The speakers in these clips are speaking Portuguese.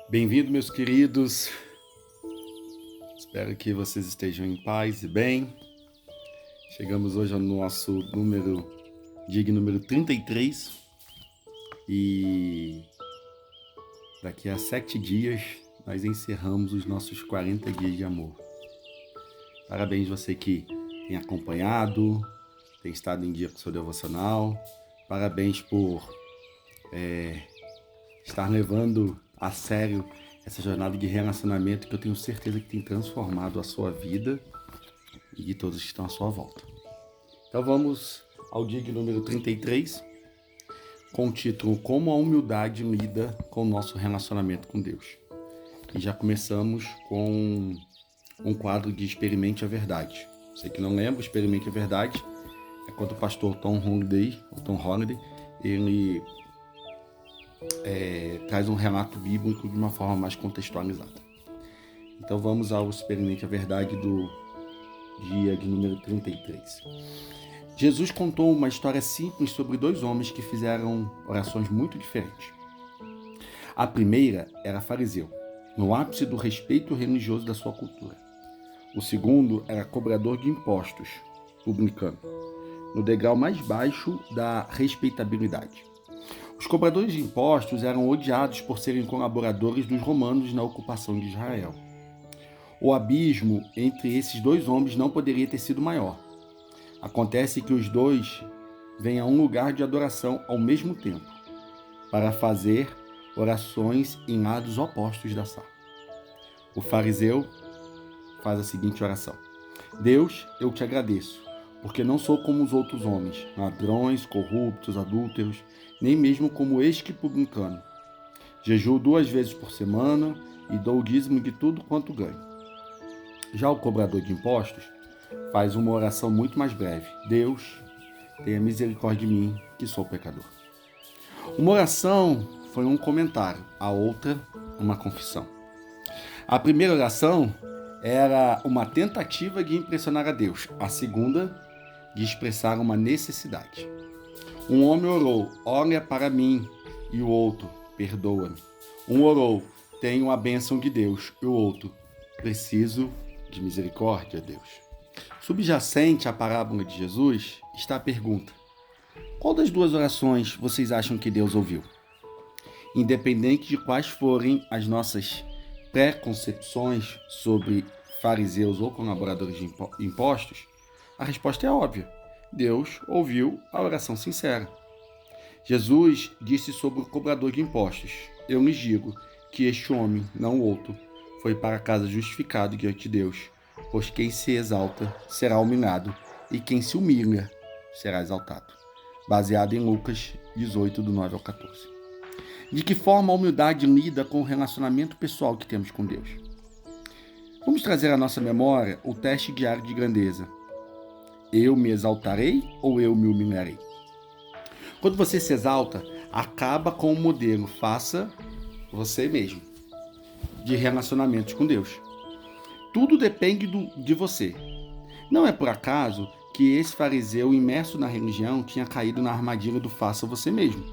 Bem-vindo, meus queridos. Espero que vocês estejam em paz e bem. Chegamos hoje ao nosso DIG número 33 e daqui a 7 dias nós encerramos os nossos 40 dias de amor. Parabéns você que tem acompanhado, tem estado em dia com o seu devocional. Parabéns por estar levando a sério essa jornada de relacionamento que eu tenho certeza que tem transformado a sua vida e de todos que estão à sua volta. Então vamos ao DIG número 33, com o título Como a humildade lida com o nosso relacionamento com Deus. E já começamos com um quadro de Experimente a Verdade. Você que não lembra, Experimente a Verdade é quando o pastor Tom Holliday, ele traz um relato bíblico de uma forma mais contextualizada. Então vamos ao Experimente a Verdade do dia de número 33. Jesus contou uma história simples sobre dois homens que fizeram orações muito diferentes. A primeira era fariseu, no ápice do respeito religioso da sua cultura. O segundo era cobrador de impostos, publicano, no degrau mais baixo da respeitabilidade. Os cobradores de impostos eram odiados por serem colaboradores dos romanos na ocupação de Israel. O abismo entre esses dois homens não poderia ter sido maior. Acontece que os dois vêm a um lugar de adoração ao mesmo tempo, para fazer orações em lados opostos da sala. O fariseu faz a seguinte oração: Deus, eu te agradeço, porque não sou como os outros homens, ladrões, corruptos, adúlteros, nem mesmo como este publicano. Jejuo 2 vezes por semana e dou o dízimo de tudo quanto ganho. Já o cobrador de impostos faz uma oração muito mais breve. Deus, tenha misericórdia de mim, que sou pecador. Uma oração foi um comentário, a outra, uma confissão. A primeira oração era uma tentativa de impressionar a Deus. A segunda, de expressar uma necessidade. Um homem orou, olha para mim, e o outro, perdoa-me. Um orou, tenho a bênção de Deus, e o outro, preciso de misericórdia, Deus. Subjacente à parábola de Jesus está a pergunta: qual das duas orações vocês acham que Deus ouviu? Independente de quais forem as nossas preconcepções sobre fariseus ou colaboradores de impostos, a resposta é óbvia. Deus ouviu a oração sincera. Jesus disse sobre o cobrador de impostos: eu lhes digo que este homem, não o outro, foi para casa justificado diante de Deus, pois quem se exalta será humilhado, e quem se humilha será exaltado. Baseado em Lucas 18, do 9 ao 14. De que forma a humildade lida com o relacionamento pessoal que temos com Deus? Vamos trazer à nossa memória o teste diário de grandeza. Eu me exaltarei ou eu me humilharei? Quando você se exalta, acaba com o modelo faça você mesmo de relacionamentos com Deus. Tudo depende de você. Não é por acaso que esse fariseu imerso na religião tinha caído na armadilha do faça você mesmo.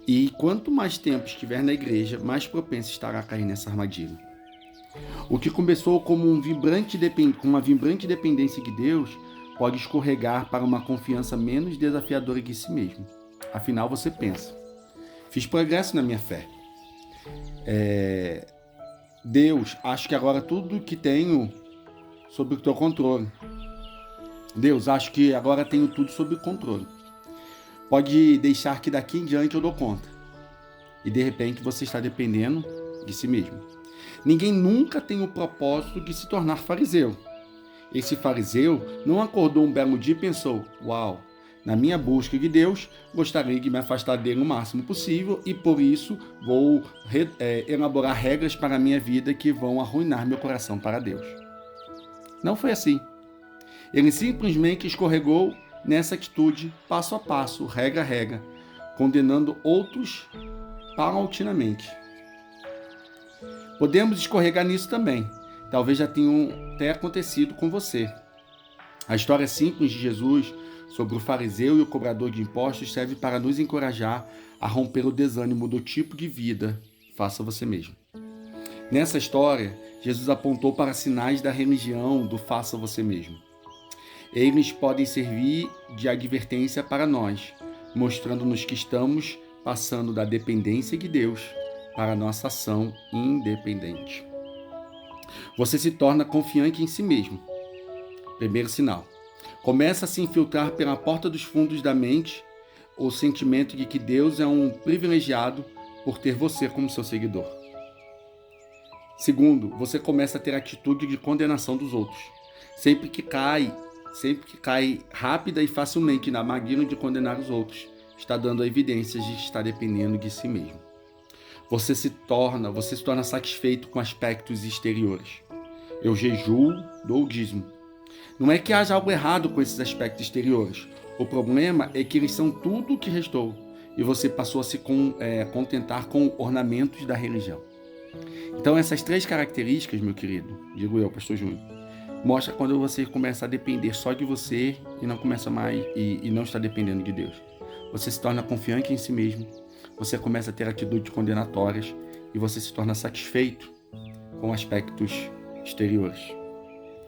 E quanto mais tempo estiver na igreja, mais propenso estará a cair nessa armadilha. O que começou como uma vibrante dependência de Deus pode escorregar para uma confiança menos desafiadora de si mesmo. Afinal, você pensa: fiz progresso na minha fé. Deus, acho que agora tudo que tenho sob o teu controle. Deus, acho que agora tenho tudo sob controle. Pode deixar que daqui em diante eu dou conta. E de repente você está dependendo de si mesmo. Ninguém nunca tem o propósito de se tornar fariseu. Esse fariseu não acordou um belo dia e pensou: uau, na minha busca de Deus, gostaria de me afastar dele o máximo possível e por isso vou elaborar regras para a minha vida que vão arruinar meu coração para Deus. Não foi assim. Ele simplesmente escorregou nessa atitude, passo a passo, regra a regra, condenando outros paulatinamente. Podemos escorregar nisso também. Talvez já tenha até acontecido com você. A história simples de Jesus sobre o fariseu e o cobrador de impostos serve para nos encorajar a romper o desânimo do tipo de vida faça você mesmo. Nessa história, Jesus apontou para sinais da religião do faça você mesmo. Eles podem servir de advertência para nós, mostrando-nos que estamos passando da dependência de Deus para a nossa ação independente. Você se torna confiante em si mesmo. Primeiro sinal. Começa a se infiltrar pela porta dos fundos da mente o sentimento de que Deus é um privilegiado por ter você como seu seguidor. Segundo, você começa a ter atitude de condenação dos outros. Sempre que cai rápida e facilmente na armadilha de condenar os outros, está dando evidências de estar dependendo de si mesmo. Você se torna satisfeito com aspectos exteriores. Eu jejuo, dou o dízimo. Não é que haja algo errado com esses aspectos exteriores. O problema é que eles são tudo o que restou e você passou a se contentar com ornamentos da religião. Então essas 3 características, meu querido, digo eu, pastor Júnior, mostra quando você começa a depender só de você e não começa mais e não está dependendo de Deus. Você se torna confiante em si mesmo, você começa a ter atitudes condenatórias e você se torna satisfeito com aspectos exteriores.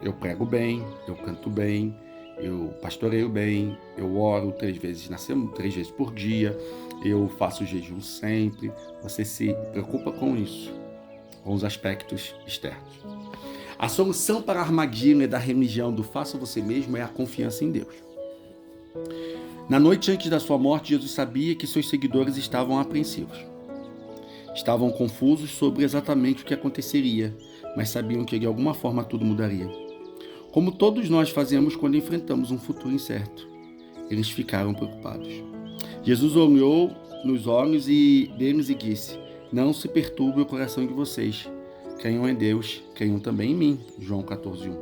Eu prego bem, eu canto bem, eu pastoreio bem, eu oro 3 vezes na semana, 3 vezes por dia, eu faço jejum sempre. Você se preocupa com isso, com os aspectos externos. A solução para a armadilha da religião do faça você mesmo é a confiança em Deus. Na noite antes da sua morte, Jesus sabia que seus seguidores estavam apreensivos. Estavam confusos sobre exatamente o que aconteceria, mas sabiam que de alguma forma tudo mudaria. Como todos nós fazemos quando enfrentamos um futuro incerto. Eles ficaram preocupados. Jesus olhou nos olhos deles e disse: não se perturbe o coração de vocês. Creiam em Deus, creiam também em mim. João 14:1.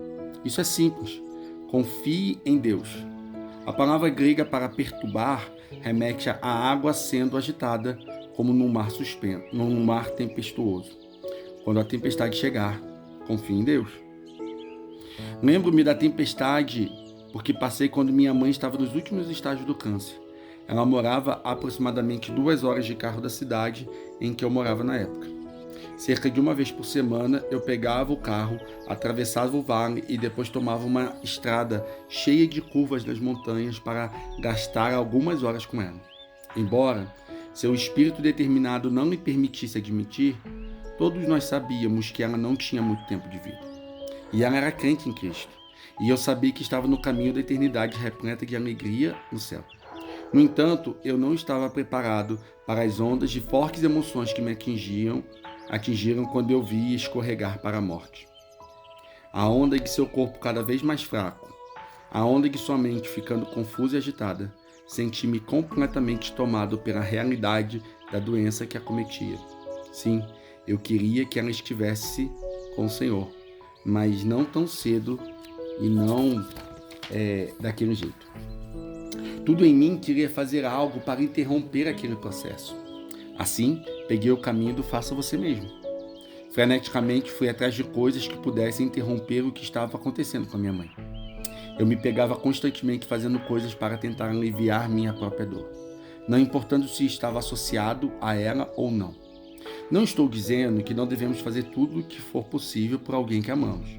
Isso é simples. Confie em Deus. A palavra grega para perturbar remete à água sendo agitada, como num mar tempestuoso. Quando a tempestade chegar, confie em Deus. Lembro-me da tempestade porque passei quando minha mãe estava nos últimos estágios do câncer. Ela morava a aproximadamente 2 horas de carro da cidade em que eu morava na época. Cerca de uma vez por semana, eu pegava o carro, atravessava o vale e depois tomava uma estrada cheia de curvas das montanhas para gastar algumas horas com ela. Embora seu espírito determinado não me permitisse admitir, todos nós sabíamos que ela não tinha muito tempo de vida. E ela era crente em Cristo. E eu sabia que estava no caminho da eternidade repleta de alegria no céu. No entanto, eu não estava preparado para as ondas de fortes emoções que me atingiram quando eu vi escorregar para a morte. A onda de seu corpo cada vez mais fraco, a onda de sua mente ficando confusa e agitada, senti-me completamente tomado pela realidade da doença que a acometia. Sim, eu queria que ela estivesse com o Senhor, mas não tão cedo e não daquele jeito. Tudo em mim queria fazer algo para interromper aquele processo. Assim, peguei o caminho do faça você mesmo. Freneticamente fui atrás de coisas que pudessem interromper o que estava acontecendo com a minha mãe. Eu me pegava constantemente fazendo coisas para tentar aliviar minha própria dor, não importando se estava associado a ela ou não. Não estou dizendo que não devemos fazer tudo o que for possível por alguém que amamos.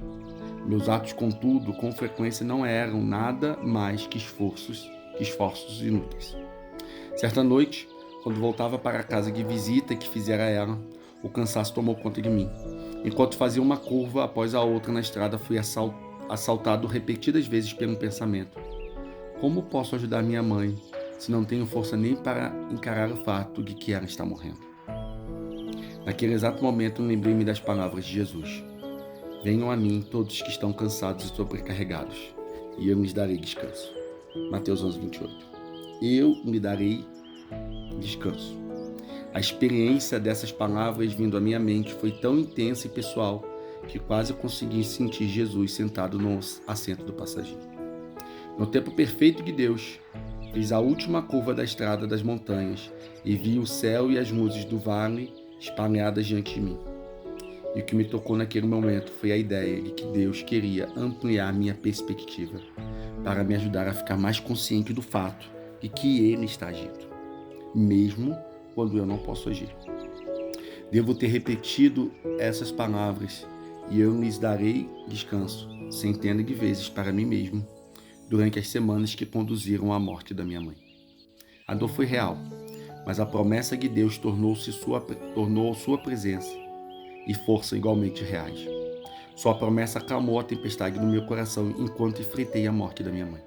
Meus atos, contudo, com frequência não eram nada mais que esforços inúteis. Certa noite, quando voltava para a casa de visita que fizera ela, o cansaço tomou conta de mim. Enquanto fazia uma curva após a outra na estrada, fui assaltado repetidas vezes pelo pensamento: como posso ajudar minha mãe se não tenho força nem para encarar o fato de que ela está morrendo? Naquele exato momento, lembrei-me das palavras de Jesus: venham a mim todos que estão cansados e sobrecarregados, e eu lhes darei descanso. Mateus 11:28. Eu me darei descanso. A experiência dessas palavras vindo à minha mente foi tão intensa e pessoal que quase consegui sentir Jesus sentado no assento do passageiro. No tempo perfeito de Deus, fiz a última curva da estrada das montanhas e vi o céu e as luzes do vale espalhadas diante de mim. E o que me tocou naquele momento foi a ideia de que Deus queria ampliar minha perspectiva para me ajudar a ficar mais consciente do fato de que Ele está agindo, mesmo quando eu não posso agir. Devo ter repetido essas palavras e eu lhes darei descanso, centenas de vezes para mim mesmo, durante as semanas que conduziram à morte da minha mãe. A dor foi real, mas a promessa de Deus tornou sua presença e força igualmente reais. Sua promessa acalmou a tempestade no meu coração enquanto enfrentei a morte da minha mãe.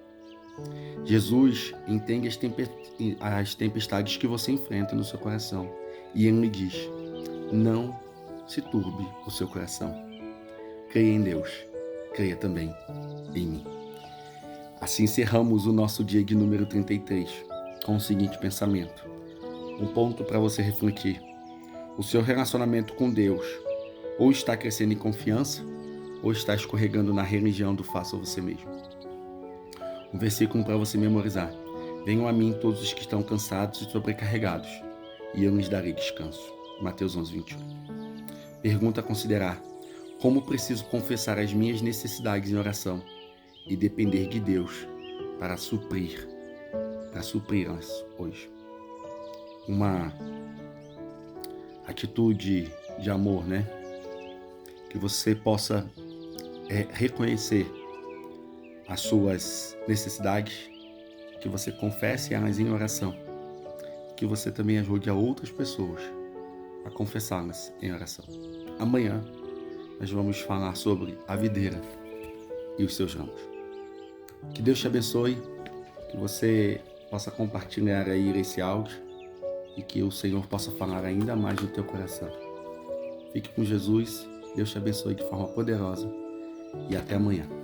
Jesus entende as tempestades que você enfrenta no seu coração e Ele lhe diz: não se turbe o seu coração. Creia em Deus, creia também em mim. Assim encerramos o nosso dia de número 33 com o seguinte pensamento. Um ponto para você refletir. O seu relacionamento com Deus ou está crescendo em confiança ou está escorregando na religião do faça você mesmo. Um versículo para você memorizar. Venham a mim todos os que estão cansados e sobrecarregados, e eu lhes darei descanso. Mateus 11, 28. Pergunta a considerar. Como preciso confessar as minhas necessidades em oração e depender de Deus para supri-las hoje? Uma atitude de amor, né? Que você possa reconhecer as suas necessidades, que você confesse elas em oração, que você também ajude a outras pessoas a confessá-las em oração. Amanhã nós vamos falar sobre a videira e os seus ramos. Que Deus te abençoe, que você possa compartilhar aí esse áudio e que o Senhor possa falar ainda mais no teu coração. Fique com Jesus, Deus te abençoe de forma poderosa e até amanhã.